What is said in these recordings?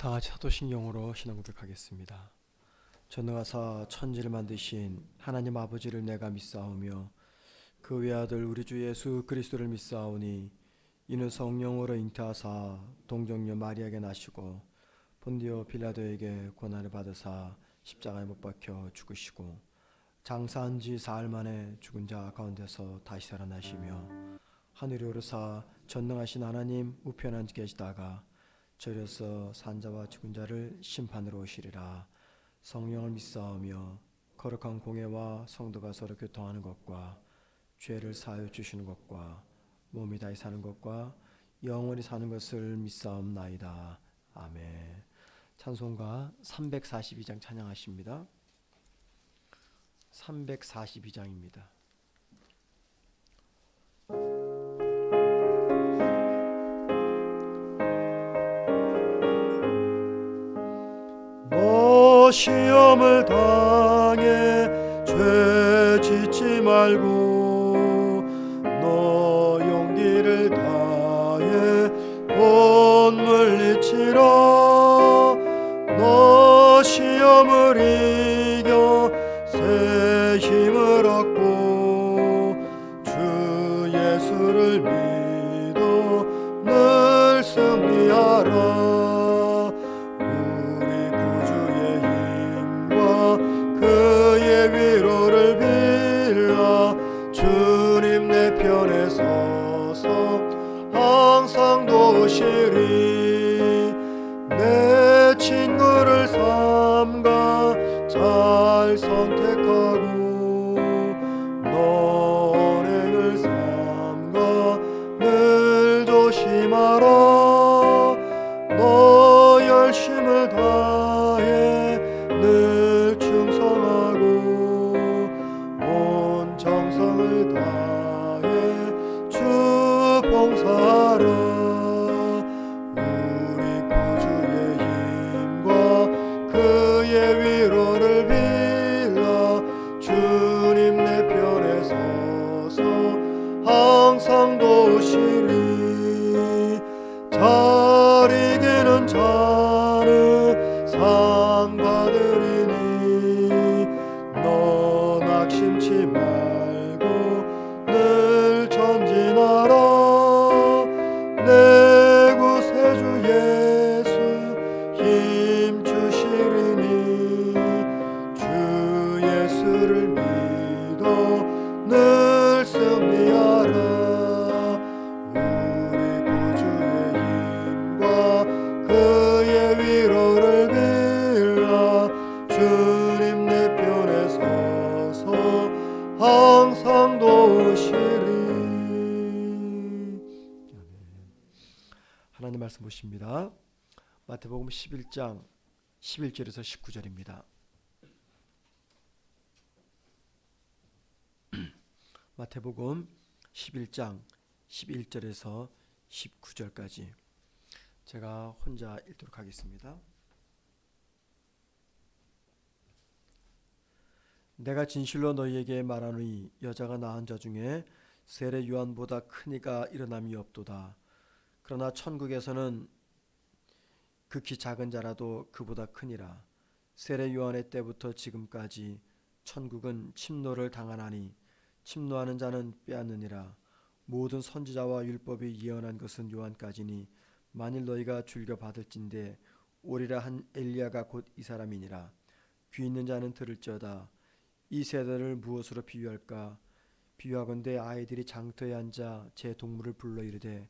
다 같이 사도신경으로 신앙 고백하겠습니다. 전능하사 천지를 만드신 하나님 아버지를 내가 믿사오며 그 외아들 우리 주 예수 그리스도를 믿사오니 이는 성령으로 잉태하사 동정녀 마리아에게 나시고 본디오 빌라도에게 고난을 받으사 십자가에 못 박혀 죽으시고 장사한 지 사흘 만에 죽은 자 가운데서 다시 살아나시며 하늘에 오르사 전능하신 하나님 우편에 앉아 계시다가 저려서 산자와 죽은 자를 심판으로 오시리라. 성령을 믿사오며 거룩한 공예와 성도가 서로 교통하는 것과 죄를 사하여 주시는 것과 몸이 다시 사는 것과 영원히 사는 것을 믿사옵나이다. 아멘. 찬송가 342장 찬양하십니다. 342장입니다. 시험을 당해 죄 짓지 말고 너 용기를 다해 못 물리치라. 너 시험을 이겨 새 힘을 얻고 주 예수를 믿어 늘 승리하라. 그의 위로를 빌라. 주님 내 편에 서서 항상 도우시리. 내 친구를 삼가 잘 선택하고 너 언행을 삼가 늘 조심하라. 너 열심을 다해 늘 충성하고 온 정성을 다해 주 봉사하라. 우리 구주의 힘과 그의 위로를 빌라. 주님 내 편에 서서 항상 도우시리. 잘 이기는 자는 상 받으리니 너 낙심치 말고 늘 전진하라. 내 구세주 예수 힘 주시리니 주 예수를 믿어 늘 승리하라. 그의 위로를 빌라. 주님 내 편에 서서 항상 도우시리. 하나님 말씀 보십니다. 마태복음 11장 11절에서 19절입니다. 마태복음 11장 11절에서 19절까지 제가 혼자 읽도록 하겠습니다. 내가 진실로 너희에게 말하노니 여자가 낳은 자 중에 세례 요한보다 큰 이가 일어남이 없도다. 그러나 천국에서는 극히 작은 자라도 그보다 크니라. 세례 요한의 때부터 지금까지 천국은 침노를 당하나니 침노하는 자는 빼앗느니라. 모든 선지자와 율법이 예언한 것은 요한까지니 만일 너희가 줄겨 받을진대 오리라 한 엘리야가 곧 이 사람이니라. 귀 있는 자는 들을지어다. 이 세대를 무엇으로 비유할까? 비유하건대 아이들이 장터에 앉아 제 동물을 불러 이르되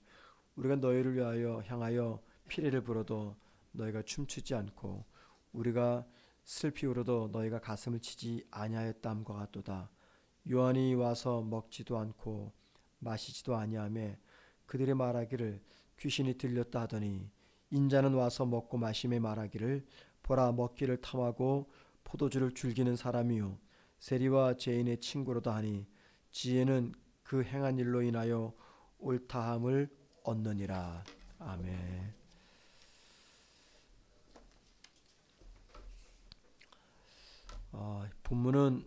우리가 너희를 위하여 향하여 피리를 불어도 너희가 춤추지 않고 우리가 슬피 울어도 너희가 가슴을 치지 아니하였담과 같도다. 요한이 와서 먹지도 않고 마시지도 아니하며 그들이 말하기를 귀신이 들렸다 하더니 인자는 와서 먹고 마시며 말하기를 보라 먹기를 탐하고 포도주를 즐기는 사람이요 세리와 죄인의 친구로다 하니 지혜는 그 행한 일로 인하여 옳다함을 얻느니라. 아멘. 본문은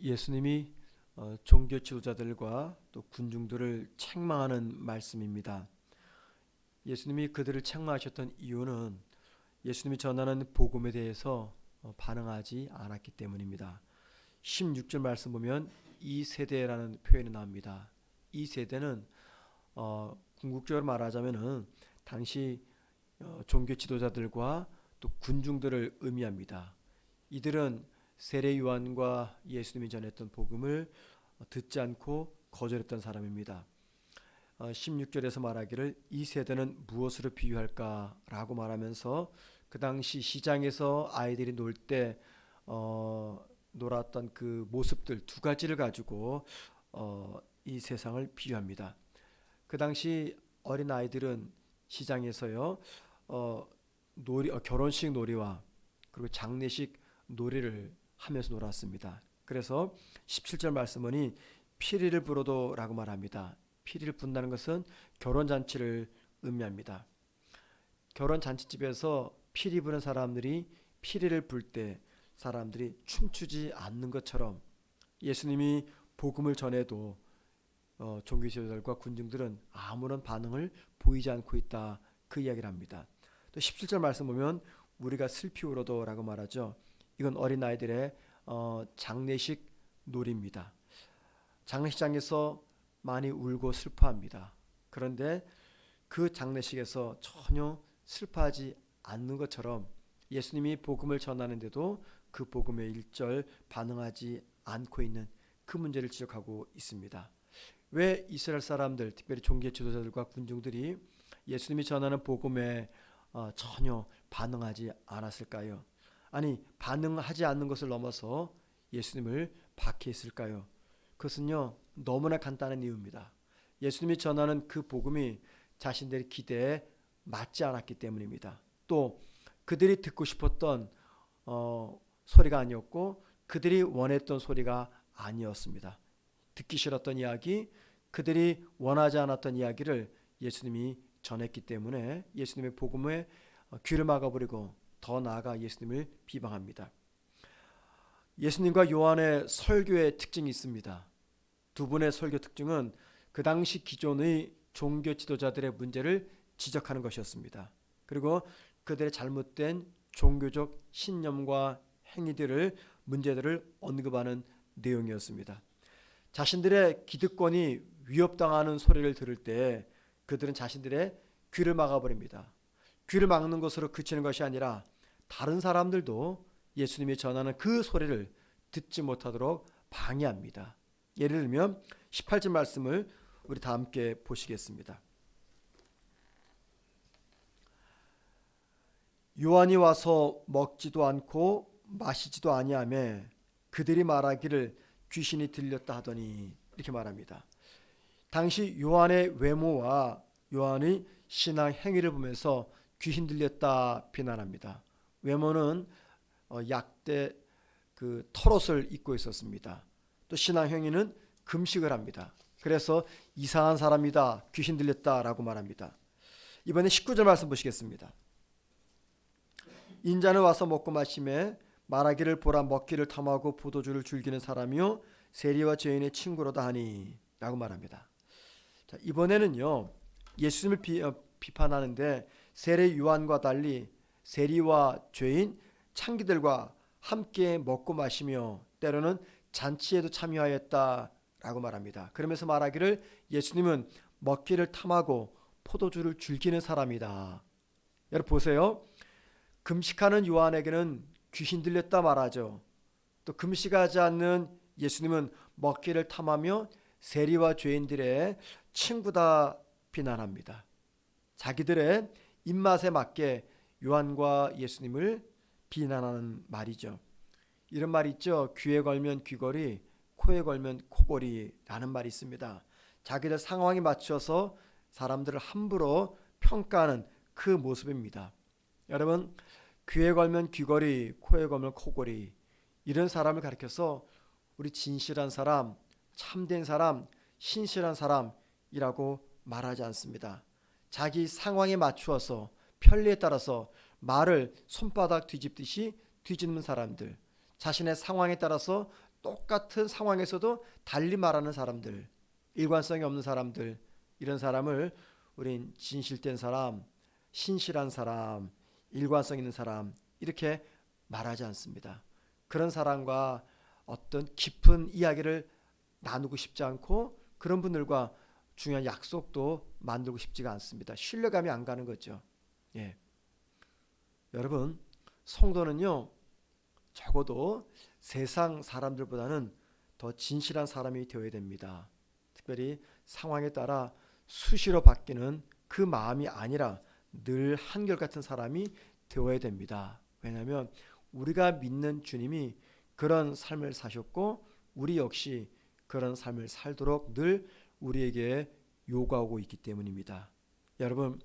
예수님이 종교 지도자들과 또 군중들을 책망하는 말씀입니다. 예수님이 그들을 책망하셨던 이유는 예수님이 전하는 복음에 대해서 반응하지 않았기 때문입니다. 16절 말씀 보면 이 세대라는 표현이 나옵니다. 이 세대는 궁극적으로 말하자면은 당시 종교 지도자들과 또 군중들을 의미합니다. 이들은 세례 요한과 예수님이 전했던 복음을 듣지 않고 거절했던 사람입니다. 16절에서 말하기를 이 세대는 무엇으로 비유할까라고 말하면서 그 당시 시장에서 아이들이 놀 때 놀았던 그 모습들 두 가지를 가지고 이 세상을 비유합니다. 그 당시 어린 아이들은 시장에서요 결혼식 놀이와 그리고 장례식 놀이를 하면서 놀았습니다. 그래서 17절 말씀은 피리를 부르도라고 말합니다. 피리를 분다는 것은 결혼잔치를 의미합니다. 결혼잔치집에서 피리 부는 사람들이 피리를 불 때 사람들이 춤추지 않는 것처럼 예수님이 복음을 전해도 종교지도자들과 군중들은 아무런 반응을 보이지 않고 있다, 그 이야기를 합니다. 또 17절 말씀 보면 우리가 슬피 울어도라고 말하죠. 이건 어린아이들의 장례식 놀이입니다. 장례식장에서 많이 울고 슬퍼합니다. 그런데 그 장례식에서 전혀 슬퍼하지 않는 것처럼 예수님이 복음을 전하는데도 그 복음에 일절 반응하지 않고 있는 그 문제를 지적하고 있습니다. 왜 이스라엘 사람들, 특별히 종교 지도자들과 군중들이 예수님이 전하는 복음에 전혀 반응하지 않았을까요? 아니, 반응하지 않는 것을 넘어서 예수님을 박해했을까요? 그것은요, 너무나 간단한 이유입니다. 예수님이 전하는 그 복음이 자신들의 기대에 맞지 않았기 때문입니다. 또 그들이 듣고 싶었던 소리가 아니었고 그들이 원했던 소리가 아니었습니다. 듣기 싫었던 이야기, 그들이 원하지 않았던 이야기를 예수님이 전했기 때문에 예수님의 복음에 귀를 막아버리고 더 나아가 예수님을 비방합니다. 예수님과 요한의 설교의 특징이 있습니다. 두 분의 설교 특징은 그 당시 기존의 종교 지도자들의 문제를 지적하는 것이었습니다. 그리고 그들의 잘못된 종교적 신념과 행위들을, 문제들을 언급하는 내용이었습니다. 자신들의 기득권이 위협당하는 소리를 들을 때 그들은 자신들의 귀를 막아버립니다. 귀를 막는 것으로 그치는 것이 아니라 다른 사람들도 예수님이 전하는 그 소리를 듣지 못하도록 방해합니다. 예를 들면 18절 말씀을 우리 다 함께 보시겠습니다. 요한이 와서 먹지도 않고 마시지도 아니하며 그들이 말하기를 귀신이 들렸다 하더니, 이렇게 말합니다. 당시 요한의 외모와 요한의 신앙 행위를 보면서 귀신 들렸다 비난합니다. 외모는 약대 그 털옷을 입고 있었습니다. 또 신앙 행위는 금식을 합니다. 그래서 이상한 사람이다, 귀신 들렸다라고 말합니다. 이번에 19절 말씀 보시겠습니다. 인자는 와서 먹고 마시매 말하기를 보라, 먹기를 탐하고 포도주를 즐기는 사람이요 세리와 죄인의 친구로다 하니, 라고 말합니다. 자, 이번에는요 예수님을 비판하는데 세례 요한과 달리 세리와 죄인, 창기들과 함께 먹고 마시며 때로는 잔치에도 참여하였다라고 말합니다. 그러면서 말하기를 예수님은 먹기를 탐하고 포도주를 즐기는 사람이다. 여러분 보세요. 금식하는 요한에게는 귀신 들렸다 말하죠. 또 금식하지 않는 예수님은 먹기를 탐하며 세리와 죄인들의 친구다 비난합니다. 자기들의 입맛에 맞게 요한과 예수님을 비난하는 말이죠. 이런 말이 있죠. 귀에 걸면 귀걸이, 코에 걸면 코걸이라는 말이 있습니다. 자기들 상황에 맞춰서 사람들을 함부로 평가하는 그 모습입니다. 여러분, 귀에 걸면 귀걸이, 코에 걸면 코걸이, 이런 사람을 가리켜서 우리 진실한 사람, 참된 사람, 신실한 사람이라고 말하지 않습니다. 자기 상황에 맞추어서 편리에 따라서 말을 손바닥 뒤집듯이 뒤집는 사람들, 자신의 상황에 따라서 똑같은 상황에서도 달리 말하는 사람들, 일관성이 없는 사람들, 이런 사람을 우린 진실된 사람, 신실한 사람, 일관성 있는 사람 이렇게 말하지 않습니다. 그런 사람과 어떤 깊은 이야기를 나누고 싶지 않고 그런 분들과 중요한 약속도 만들고 싶지가 않습니다. 신뢰감이 안 가는 거죠. 예. 여러분, 성도는요, 적어도 세상 사람들보다는 더 진실한 사람이 되어야 됩니다. 특별히 상황에 따라 수시로 바뀌는 그 마음이 아니라 늘 한결같은 사람이 되어야 됩니다. 왜냐하면 우리가 믿는 주님이 그런 삶을 사셨고 우리 역시 그런 삶을 살도록 늘 우리에게 요구하고 있기 때문입니다. 여러분,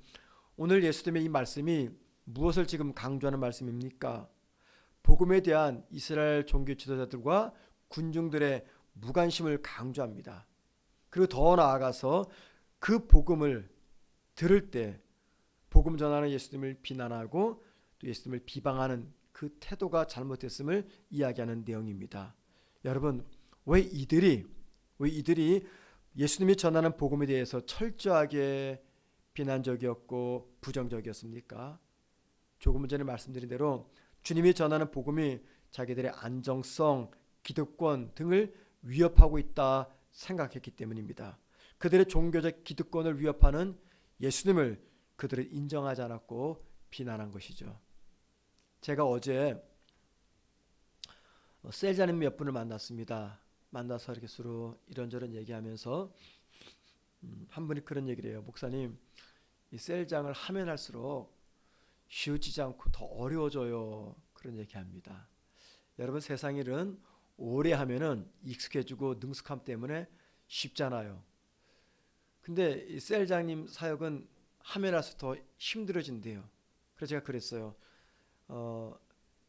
오늘 예수님의 이 말씀이 무엇을 지금 강조하는 말씀입니까? 복음에 대한 이스라엘 종교 지도자들과 군중들의 무관심을 강조합니다. 그리고 더 나아가서 그 복음을 들을 때 복음 전하는 예수님을 비난하고 또 예수님을 비방하는 그 태도가 잘못됐음을 이야기하는 내용입니다. 여러분, 왜 이들이 예수님이 전하는 복음에 대해서 철저하게 비난적이었고 부정적이었습니까? 조금 전에 말씀드린 대로 주님이 전하는 복음이 자기들의 안정성, 기득권 등을 위협하고 있다 생각했기 때문입니다. 그들의 종교적 기득권을 위협하는 예수님을 그들은 인정하지 않았고 비난한 것이죠. 제가 어제 셀자님 몇 분을 만났습니다. 만나서 이렇게 서로 이런저런 얘기하면서 한 분이 그런 얘기를 해요. 목사님, 이 셀장을 하면 할수록 쉬워지지 않고 더 어려워져요. 그런 얘기합니다. 여러분, 세상 일은 오래 하면은 익숙해지고 능숙함 때문에 쉽잖아요. 근데 이 셀장님 사역은 하면 할수록 더 힘들어진대요. 그래서 제가 그랬어요.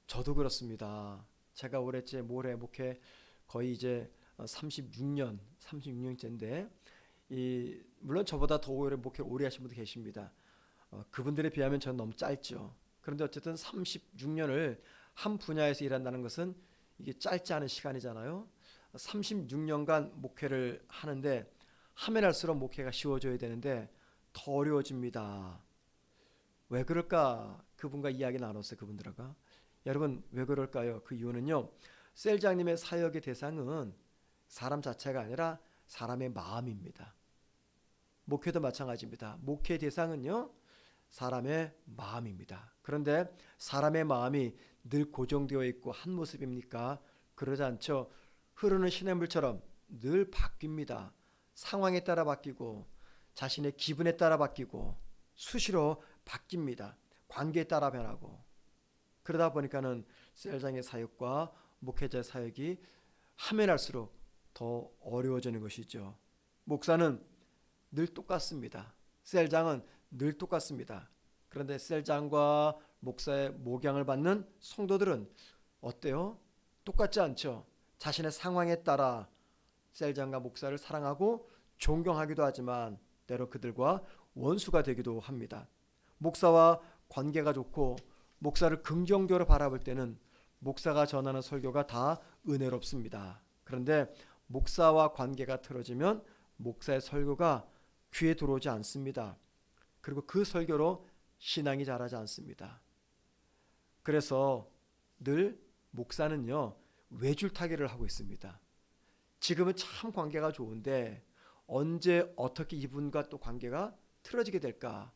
저도 그렇습니다. 제가 올해째 모레 목회 거의 이제 36년째인데 물론 저보다 더 오래 목회 오래 하신 분도 계십니다. 그분들에 비하면 저는 너무 짧죠. 그런데 어쨌든 36년을 한 분야에서 일한다는 것은 이게 짧지 않은 시간이잖아요. 36년간 목회를 하는데 하면 할수록 목회가 쉬워져야 되는데 더 어려워집니다. 왜 그럴까? 그분과 이야기 나눴어요. 그분들과. 여러분, 왜 그럴까요? 그 이유는요, 셀장님의 사역의 대상은 사람 자체가 아니라 사람의 마음입니다. 목회도 마찬가지입니다. 목회 대상은요, 사람의 마음입니다. 그런데 사람의 마음이 늘 고정되어 있고 한 모습입니까? 그러지 않죠. 흐르는 시냇물처럼 늘 바뀝니다. 상황에 따라 바뀌고 자신의 기분에 따라 바뀌고 수시로 바뀝니다. 관계에 따라 변하고. 그러다 보니까는 셀장의 사역과 목회자의 사역이 하면 할수록 더 어려워지는 것이죠. 목사는 늘 똑같습니다. 셀장은 늘 똑같습니다. 그런데 셀장과 목사의 목양을 받는 성도들은 어때요? 똑같지 않죠. 자신의 상황에 따라 셀장과 목사를 사랑하고 존경하기도 하지만 때로 그들과 원수가 되기도 합니다. 목사와 관계가 좋고 목사를 긍정적으로 바라볼 때는 목사가 전하는 설교가 다 은혜롭습니다. 그런데 목사와 관계가 틀어지면 목사의 설교가 귀에 들어오지 않습니다. 그리고 그 설교로 신앙이 자라지 않습니다. 그래서 늘 목사는요, 외줄타기를 하고 있습니다. 지금은 참 관계가 좋은데 언제 어떻게 이분과 또 관계가 틀어지게 될까,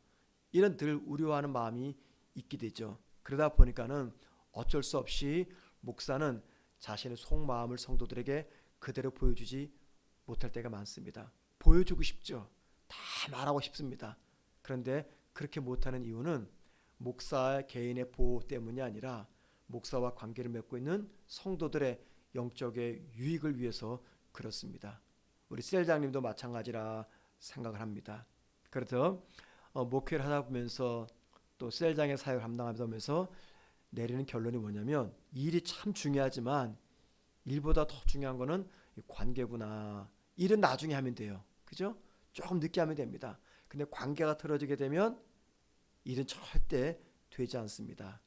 이런 늘 우려하는 마음이 있게 되죠. 그러다 보니까는 어쩔 수 없이 목사는 자신의 속마음을 성도들에게 그대로 보여주지 못할 때가 많습니다. 보여주고 싶죠. 다 말하고 싶습니다. 그런데 그렇게 못하는 이유는 목사의 개인의 보호 때문이 아니라 목사와 관계를 맺고 있는 성도들의 영적의 유익을 위해서 그렇습니다. 우리 셀장님도 마찬가지라 생각을 합니다. 그래서 목회를 하다 보면서 또 셀장의 사역을 감당하면서 내리는 결론이 뭐냐면, 일이 참 중요하지만 일보다 더 중요한 거는 관계구나. 일은 나중에 하면 돼요. 그죠? 조금 늦게 하면 됩니다. 근데 관계가 틀어지게 되면 일은 절대 되지 않습니다.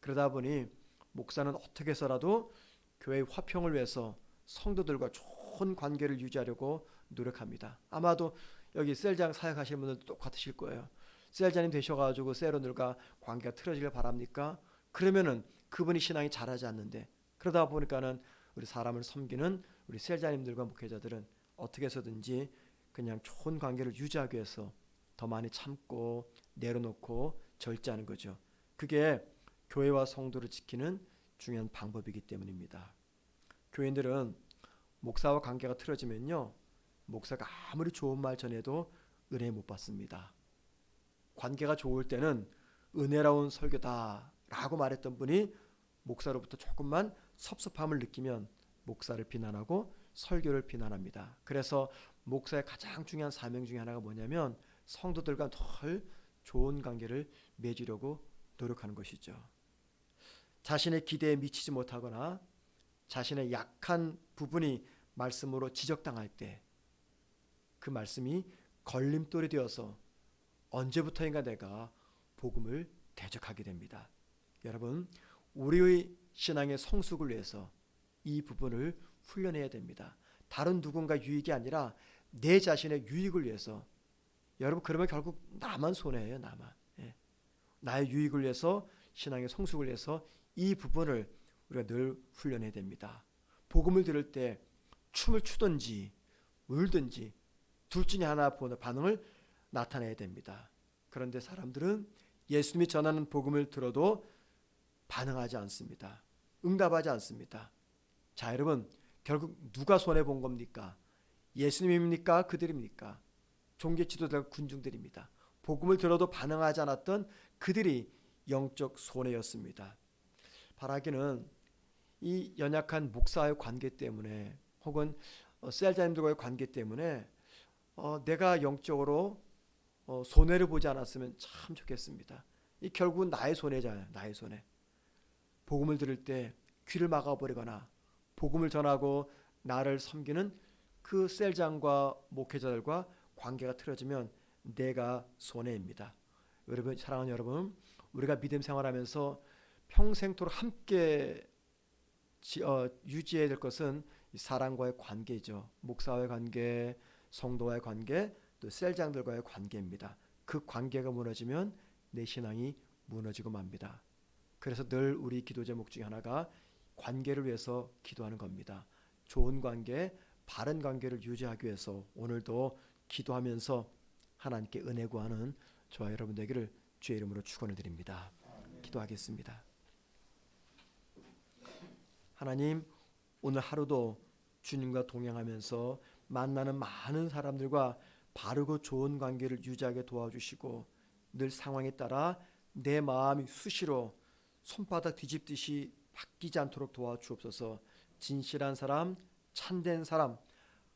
그러다 보니 목사는 어떻게 해서라도 교회의 화평을 위해서 성도들과 좋은 관계를 유지하려고 노력합니다. 아마도 여기 셀장 사역하시는 분들도 똑같으실 거예요. 셀자님 되셔가지고 셀원들과 관계가 틀어지길 바랍니까? 그러면은 그분이 신앙이 자라지 않는데, 그러다 보니까는 우리 사람을 섬기는 우리 셀자님들과 목회자들은 어떻게 해서든지 그냥 좋은 관계를 유지하기 위해서 더 많이 참고 내려놓고 절제하는 거죠. 그게 교회와 성도를 지키는 중요한 방법이기 때문입니다. 교인들은 목사와 관계가 틀어지면요, 목사가 아무리 좋은 말 전해도 은혜 못 받습니다. 관계가 좋을 때는 은혜로운 설교다 라고 말했던 분이 목사로부터 조금만 섭섭함을 느끼면 목사를 비난하고 설교를 비난합니다. 그래서 목사의 가장 중요한 사명 중에 하나가 뭐냐면 성도들과 덜 좋은 관계를 맺으려고 노력하는 것이죠. 자신의 기대에 미치지 못하거나 자신의 약한 부분이 말씀으로 지적당할 때 그 말씀이 걸림돌이 되어서 언제부터인가 내가 복음을 대적하게 됩니다. 여러분, 우리의 신앙의 성숙을 위해서 이 부분을 훈련해야 됩니다. 다른 누군가 유익이 아니라 내 자신의 유익을 위해서. 여러분, 그러면 결국 나만 손해예요. 나만. 나의 유익을 위해서, 신앙의 성숙을 위해서 이 부분을 우리가 늘 훈련해야 됩니다. 복음을 들을 때 춤을 추든지 울든지 둘 중에 하나 반응을 나타내야 됩니다. 그런데 사람들은 예수님이 전하는 복음을 들어도 반응하지 않습니다. 응답하지 않습니다. 자, 여러분, 결국 누가 손해본 겁니까? 예수님입니까? 그들입니까? 종교 지도자와 군중들입니다. 복음을 들어도 반응하지 않았던 그들이 영적 손해였습니다. 바라기는 이 연약한 목사와의 관계 때문에 혹은 셀자님들과의 관계 때문에 내가 영적으로 손해를 보지 않았으면 참 좋겠습니다. 이 결국은 나의 손해잖아요. 나의 손해. 복음을 들을 때 귀를 막아버리거나 복음을 전하고 나를 섬기는 그 셀장과 목회자들과 관계가 틀어지면 내가 손해입니다. 여러분, 사랑하는 여러분, 우리가 믿음 생활하면서 평생토록 함께 유지해야 될 것은 사람과의 관계죠. 목사와의 관계, 성도와의 관계, 또 셀장들과의 관계입니다. 그 관계가 무너지면 내 신앙이 무너지고 맙니다. 그래서 늘 우리 기도 제목 중에 하나가 관계를 위해서 기도하는 겁니다. 좋은 관계, 바른 관계를 유지하기 위해서 오늘도 기도하면서 하나님께 은혜 구하는 저와 여러분 되기를 주의 이름으로 축원을 드립니다. 기도하겠습니다. 하나님, 오늘 하루도 주님과 동행하면서 만나는 많은 사람들과 바르고 좋은 관계를 유지하게 도와주시고 늘 상황에 따라 내 마음이 수시로 손바닥 뒤집듯이 바뀌지 않도록 도와주옵소서. 진실한 사람, 참된 사람,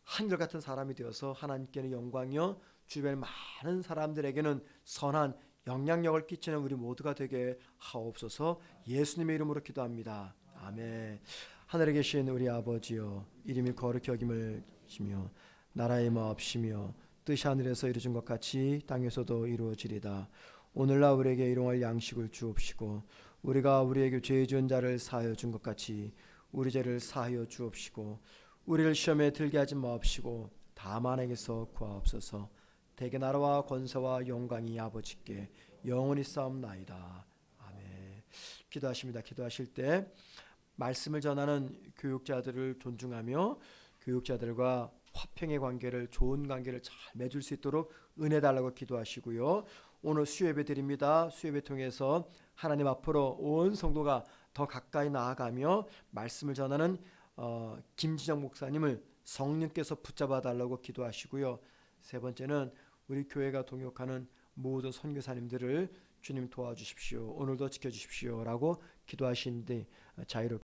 한결같은 사람이 되어서 하나님께는 영광이요 주변 많은 사람들에게는 선한 영향력을 끼치는 우리 모두가 되게 하옵소서. 예수님의 이름으로 기도합니다. 아멘. 하늘에 계신 우리 아버지여, 이름이 거룩히 여김을 시며 나라의 마옵시며 뜻이 하늘에서 이루어진 것 같이 땅에서도 이루어지리다. 오늘날 우리에게 일용할 양식을 주옵시고 우리가 우리에게 죄 지은 자를 사하여 준 것 같이 우리 죄를 사하여 주옵시고 우리를 시험에 들게 하지 마옵시고 다만에게서 구하옵소서. 대개 나라와 권세와 영광이 아버지께 영원히 싸움나이다. 아멘. 기도하십니다. 기도하실 때 말씀을 전하는 교육자들을 존중하며 교육자들과 화평의 관계를, 좋은 관계를 잘 맺을 수 있도록 은혜 달라고 기도하시고요. 오늘 수요예배 드립니다. 수요예배 통해서 하나님 앞으로 온 성도가 더 가까이 나아가며 말씀을 전하는 김지정 목사님을 성령께서 붙잡아 달라고 기도하시고요. 세 번째는 우리 교회가 동역하는 모든 선교사님들을 주님 도와주십시오. 오늘도 지켜주십시오 라고 기도하시는데 자유롭게